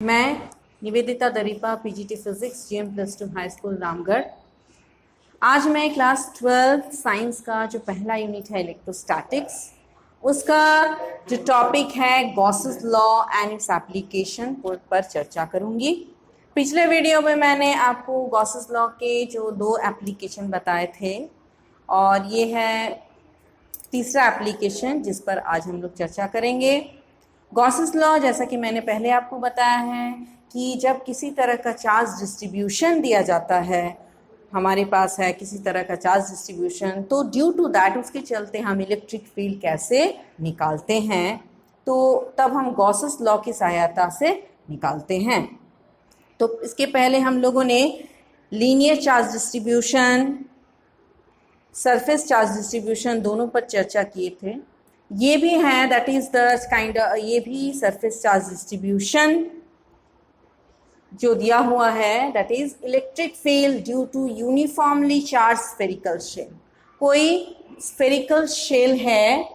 मैं Nivedita Daripa PGT physics GM+2 high school Ramgarh. आज मैं क्लास 12 साइंस का जो पहला यूनिट है इलेक्ट्रोस्टैटिक्स, उसका जो टॉपिक है Gauss's law and its application पर चर्चा करूंगी। पिछले वीडियो में मैंने आपको गॉसेस लॉ के जो 2 एप्लीकेशन बताए थे और ये है तीसरा एप्लीकेशन जिस पर आज हम लोग चर्चा करेंगे। गॉसेस लॉ, जैसा कि मैंने पहले आपको बताया है कि जब किसी तरह का चार्ज डिस्ट्रीब्यूशन दिया जाता है, हमारे पास है किसी तरह का चार्ज डिस्ट्रीब्यूशन, तो ड्यू टू दैट उसके चलते हम इलेक्ट्रिक फील्ड कैसे निकालते हैं, तो तब हम गॉसेस लॉ की सहायता से निकालते हैं। तो इसके पहले हम लोगों ने linear charge distribution, surface charge distribution दोनों पर चर्चा किए थे। ये भी है दैट इज द काइंड, ये भी सरफेस चार्ज डिस्ट्रीब्यूशन जो दिया हुआ है, that is electric field due to uniformly charge spherical shell. कोई स्फेरिकल शेल है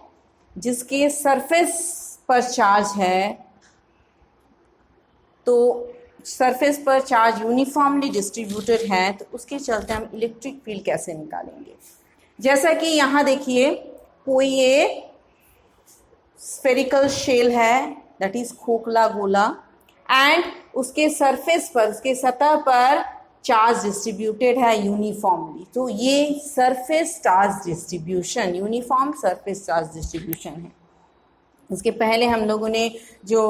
जिसके सरफेस पर चार्ज है, तो सरफेस पर चार्ज यूनिफॉर्मली डिस्ट्रीब्यूटेड है, तो उसके चलते हम इलेक्ट्रिक फील्ड कैसे निकालेंगे। जैसा कि यहाँ देखिए, कोई ये स्फेरिकल शेल है दैट इज खोखला गोला, एंड उसके सरफेस पर, उसके सतह पर चार्ज डिस्ट्रीब्यूटेड है यूनिफॉर्मली, तो ये surface charge distribution, uniform surface charge distribution है। इसके पहले हम लोगों ने जो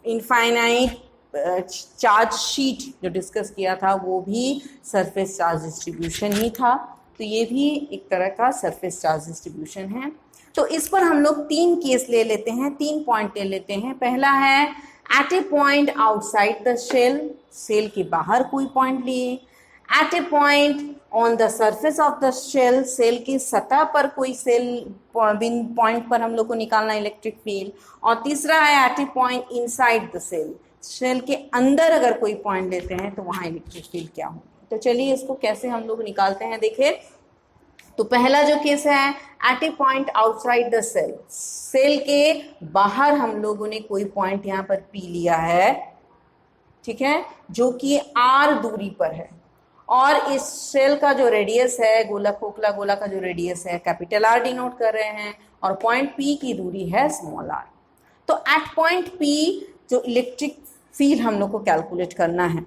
इनफाइनाइट चार्ज शीट जो डिस्कस किया था वो भी सरफेस चार्ज डिस्ट्रीब्यूशन ही था, तो ये भी एक तरह का सरफेस चार्ज डिस्ट्रीब्यूशन है। तो इस पर हम लोग 3 केस ले लेते हैं, 3 पॉइंट ले लेते हैं। पहला है at a point outside the shell, shell के बाहर कोई पॉइंट लिए। At a point on the surface of the shell, shell की सतह पर कोई पॉइंट पर हम लोग को निकालना इलेक्ट्रिक फील्ड। और तीसरा है at a point inside the shell, shell के अंदर अगर कोई पॉइंट लेते हैं तो वहाँ इलेक्ट्रिक फील्ड क्या होगी। तो चलिए इसको कैसे हम लोग निकालते हैं, देखिए। तो पहला जो केस है at a point outside the shell, shell के बाहर हम लोगों ने कोई पॉइंट यहाँ पर पी लिया है, ठीक है, जो कि r दूरी पर है, और इस सेल का जो रेडियस है, गोला खोखला गोला का जो रेडियस है कैपिटल R डिनोट कर रहे हैं, और पॉइंट P की दूरी है स्मॉल r। तो एट पॉइंट P जो इलेक्ट्रिक फील्ड हम लोग को कैलकुलेट करना है,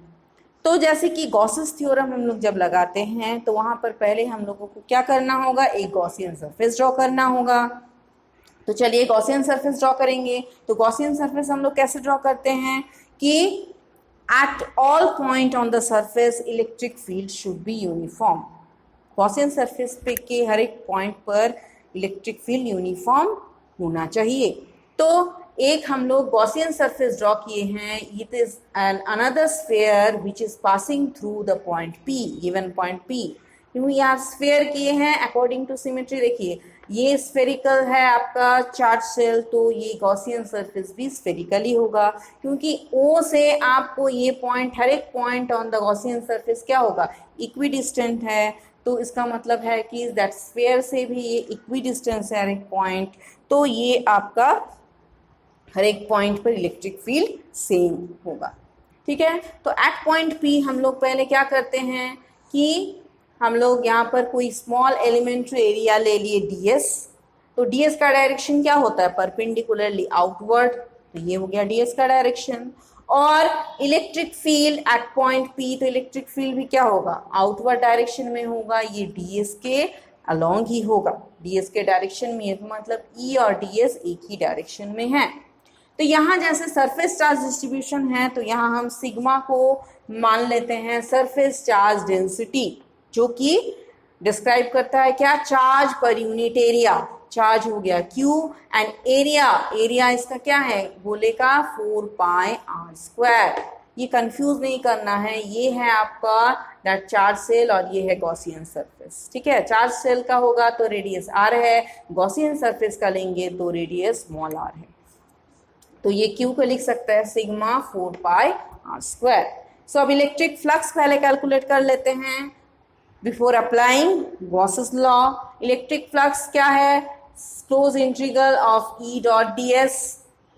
तो जैसे कि गॉसेस थ्योरम हम लोग जब लगाते हैं तो वहाँ पर पहले हम लोगों को क्या करना होगा, एक गॉसियन सरफेस ड्रॉ करना होगा। तो चलिए गॉसियन सरफेस ड्रॉ करेंगे। तो गॉसियन सरफेस हम लोग कैसे ड्रॉ करते हैं कि at all point on the surface electric field should be uniform. Gaussian surface पे के हर एक पॉइंट पर इलेक्ट्रिक फील्ड यूनिफॉर्म होना चाहिए। तो एक हम लोग गॉसियन सरफेस ड्रॉ किए हैं, it is an another sphere which is passing through the point P, given point P। क्योंकि यहाँ स्फीयर किए हैं अकॉर्डिंग टू सिमेट्री। देखिए ये स्फेरिकल है आपका चार्ज सेल, तो ये गॉसियन सरफेस भी स्फेरिकल ही होगा, क्योंकि O से आपको ये पॉइंट, हर एक point on the Gaussian surface क्या होगा, इक्विडिस्टेंट है। तो इसका मतलब है कि दैट स्फीयर से भी ये इक्विडिस्टेंस है हर एक पॉइंट, तो ये आपका हर एक पॉइंट पर इलेक्ट्रिक फील्ड सेम होगा, ठीक है। तो एट पॉइंट P हम लोग पहले क्या करते हैं कि हम लोग यहाँ पर कोई स्मॉल एलिमेंट्री एरिया ले लिए ds। तो ds का डायरेक्शन क्या होता है, परपेंडिकुलरली आउटवर्ड, तो ये हो गया ds का डायरेक्शन। और electric field at point P, तो इलेक्ट्रिक फील्ड भी क्या होगा, आउटवर्ड डायरेक्शन में होगा, ये ds के अलोंग ही होगा, ds के डायरेक्शन में, मतलब E और ds एक ही डायरेक्शन में है। तो यहाँ जैसे सरफेस चार्ज डिस्ट्रीब्यूशन है, तो यहाँ हम सिग्मा को मान लेते हैं सरफेस चार्ज डेंसिटी, जो कि डिस्क्राइब करता है क्या, charge per unit area. Charge हो गया Q, एंड एरिया इसका क्या है, गोले का 4πr²। ये कंफ्यूज नहीं करना है, ये है आपका दैट चार्ज सेल और ये है गॉसियन सरफेस, ठीक है। चार्ज सेल का होगा तो रेडियस r है, गॉसियन सरफेस का लेंगे तो रेडियस स्मॉल r है। तो ये Q को लिख सकता है सिग्मा 4πr²। सो अब इलेक्ट्रिक फ्लक्स पहले कैलकुलेट कर लेते हैं before applying Gauss's law. Electric flux क्या है, close integral of E dot ds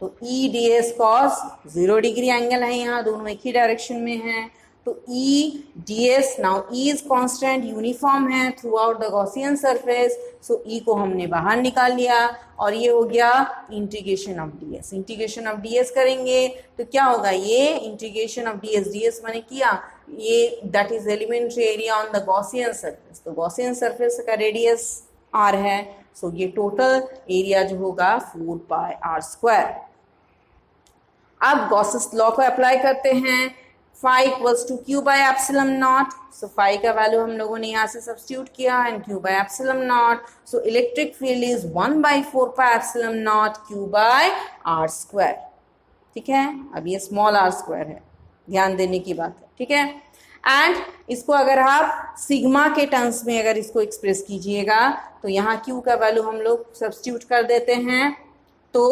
तो E D S cos 0 degree angle है, यहाँ दोनों एक ही डायरेक्शन में है। तो E D S, now E is constant, uniform है throughout the Gaussian surface, so E को हमने बाहर निकाल लिया और ये हो गया integration of D S. Integration of D S करेंगे तो क्या होगा, ये इंटीग्रेशन ऑफ डी एस मैंने किया, ये that is elementary area on the Gaussian surface. तो गॉसियन सरफेस का रेडियस आर है, सो ये टोटल एरिया जो होगा 4 पाई आर स्क्वायर। अब गॉसेस लॉ को अप्लाई करते हैं, phi equals to q by epsilon naught. So phi का वैल्यू हम लोगों ने यहाँ से सब्स्टिट्यूट किया and q by epsilon naught. So electric field is 1/4 pi epsilon naught q by R square. ठीक है, अब ये स्मॉल आर स्क्वायर है, ध्यान देने की बात है। ठीक है, एंड इसको अगर आप सिग्मा के टर्म्स में अगर इसको एक्सप्रेस कीजिएगा तो यहाँ q का वैल्यू हम लोग सब्स्टिट्यूट कर देते हैं, तो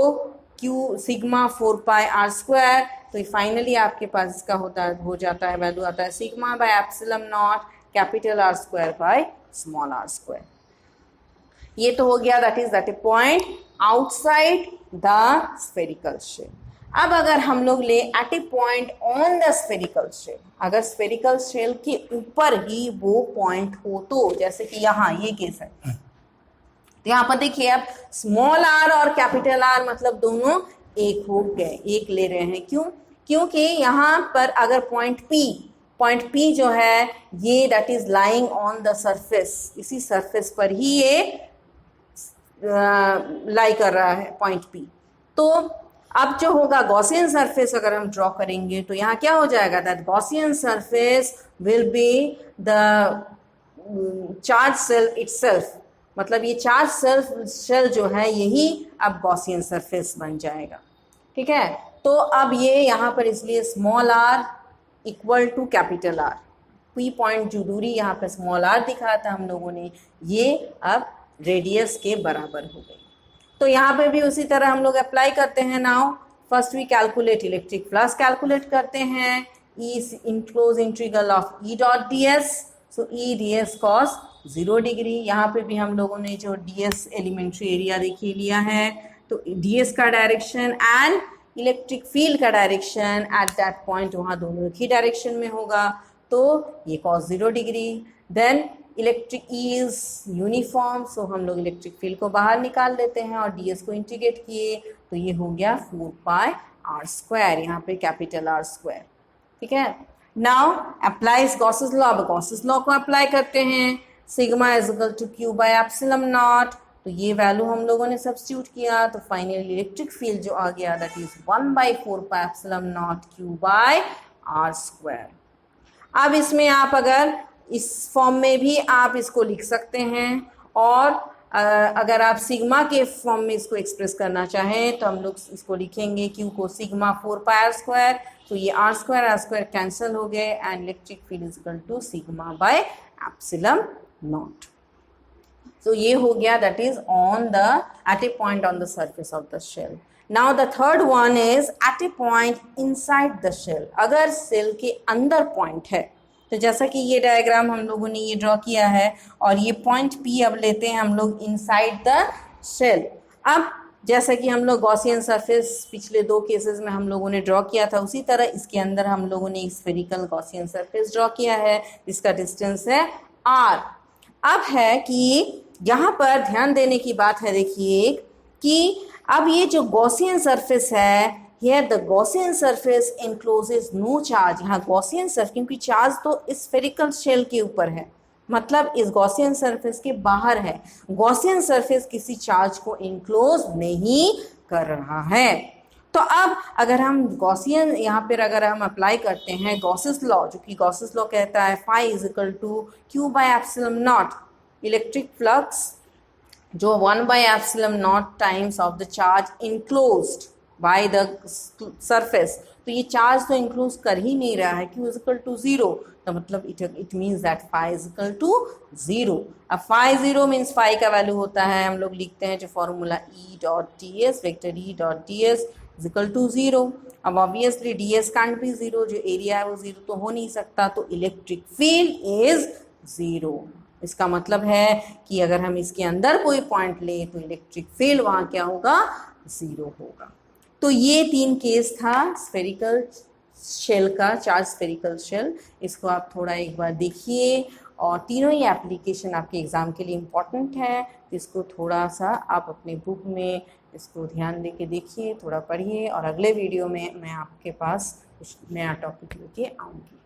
q sigma 4 pi R square. तो फाइनली आपके पास इसका हो जाता है वैल्यू आता है sigma by epsilon naught capital R square by small R square. ये तो हो गया that is point outside the spherical shell. अब अगर हम लोग ले at a point on the spherical shell, अगर स्फेरिकल शेल के ऊपर ही वो पॉइंट हो, तो जैसे कि यहाँ ये केस है, तो यहाँ पर देखिए अब स्मॉल आर और कैपिटल आर मतलब दोनों एक हो गए, एक ले रहे हैं। क्यों? क्योंकि यहाँ पर अगर पॉइंट P जो है ये that is lying on the surface, इसी सरफेस पर ही ये लाई कर रहा है पॉइंट P। तो अब जो होगा गॉसियन सरफेस अगर हम ड्रॉ करेंगे तो यहाँ क्या हो जाएगा, that Gaussian surface will be the charge shell itself, मतलब ये चार्ज शेल जो है यही अब गॉसियन सरफेस बन जाएगा। ठीक है, तो अब ये यहाँ पर इसलिए small R equal to capital R, P point जो दूरी यहाँ पर स्मॉल आर दिखाया था हम लोगों ने, ये अब रेडियस के बराबर हो गई। तो यहाँ पे भी उसी तरह हम लोग अप्लाई करते हैं। Now first we calculate electric flux, calculate करते हैं E enclose integral of E dot D S. So E D S cos 0 degree, यहाँ पे भी हम लोगों ने जो डी एस एलिमेंट्री एरिया देखिए लिया है, तो डी एस का डायरेक्शन एंड इलेक्ट्रिक फील्ड का डायरेक्शन एट दैट पॉइंट वहाँ दोनों एक ही डायरेक्शन में होगा, तो ये cos 0 degree. Then electric is uniform, so हम लोग इलेक्ट्रिक फील्ड को बाहर निकाल लेते हैं और डी एस को इंटीग्रेट किए, तो ये हो गया 4 पाई आर स्क्वायर, यहाँ पे कैपिटल आर स्क्वायर। ठीक है, नाउ अप्लाइज गॉसेस लॉ। अब गॉसेस लॉ को अप्लाई करते हैं, sigma is equal to q by epsilon naught, तो ये वैल्यू हम लोगों ने सब्स्टिट्यूट किया, तो फाइनली इलेक्ट्रिक फील्ड जो आ गया that is 1/4 pi epsilon naught q by R square. अब इसमें आप अगर इस फॉर्म में भी आप इसको लिख सकते हैं, और अगर आप सिग्मा के फॉर्म में इसको एक्सप्रेस करना चाहें तो हम लोग इसको लिखेंगे q को सिग्मा 4 पाई आर स्क्वायर, तो ये आर स्क्वायर कैंसिल हो गए and electric field is equal to sigma by epsilon naught. So ये हो गया that is on the at a point on the surface of the shell. Now the third one is at a point inside the shell. अगर cell के अंदर point है, तो जैसा कि ये डायग्राम हम लोगों ने ये ड्रॉ किया है और ये पॉइंट P अब लेते हैं हम लोग इनसाइड द शेल। अब जैसा कि हम लोग गॉसियन सरफेस पिछले 2 केसेस में हम लोगों ने ड्रॉ किया था, उसी तरह इसके अंदर हम लोगों ने स्फेरिकल गॉसियन सरफेस ड्रॉ किया है, जिसका डिस्टेंस है r। अब है कि यहाँ पर ध्यान देने की बात है, देखिए कि अब ये जो गॉसियन सरफेस है, here the Gaussian surface encloses no charge. यहाँ गॉसियन सरफेस, क्योंकि चार्ज तो स्फेरिकल शेल के ऊपर है, मतलब इस गॉसियन सरफेस के बाहर है, गॉसियन सरफेस किसी चार्ज को एनक्लोज नहीं कर रहा है। तो अब अगर हम गॉसियन यहाँ पर अगर हम अप्लाई करते हैं गॉसेस लॉ, जो कि गॉसेस लॉ कहता है phi is equal to q by epsilon naught, electric flux जो 1/एप्सिलम naught times of the charge enclosed by the surface, तो ये चार्ज तो इंक्लोज कर ही नहीं रहा है, q इज इक्वल टू 0, तो मतलब it means that phi is equal to 0। अब phi 0 मीन्स phi का वैल्यू होता है, हम लोग लिखते हैं जो formula E dot D S, vector E dot D S is equal to 0। अब obviously D S can't be 0, जो एरिया है वो 0 तो हो नहीं सकता, तो इलेक्ट्रिक फील्ड इज 0। इसका मतलब है कि अगर हम इसके अंदर कोई पॉइंट लें तो इलेक्ट्रिक फील्ड वहाँ क्या होगा, 0 होगा। तो ये 3 केस था स्फेरिकल शेल का, चार्ज स्फेरिकल शेल। इसको आप थोड़ा एक बार देखिए, और तीनों ही एप्लीकेशन आपके एग्ज़ाम के लिए इम्पॉर्टेंट है। इसको थोड़ा सा आप अपने बुक में इसको ध्यान दे के देखिए, थोड़ा पढ़िए, और अगले वीडियो में मैं आपके पास कुछ नया टॉपिक लेके आऊँगी।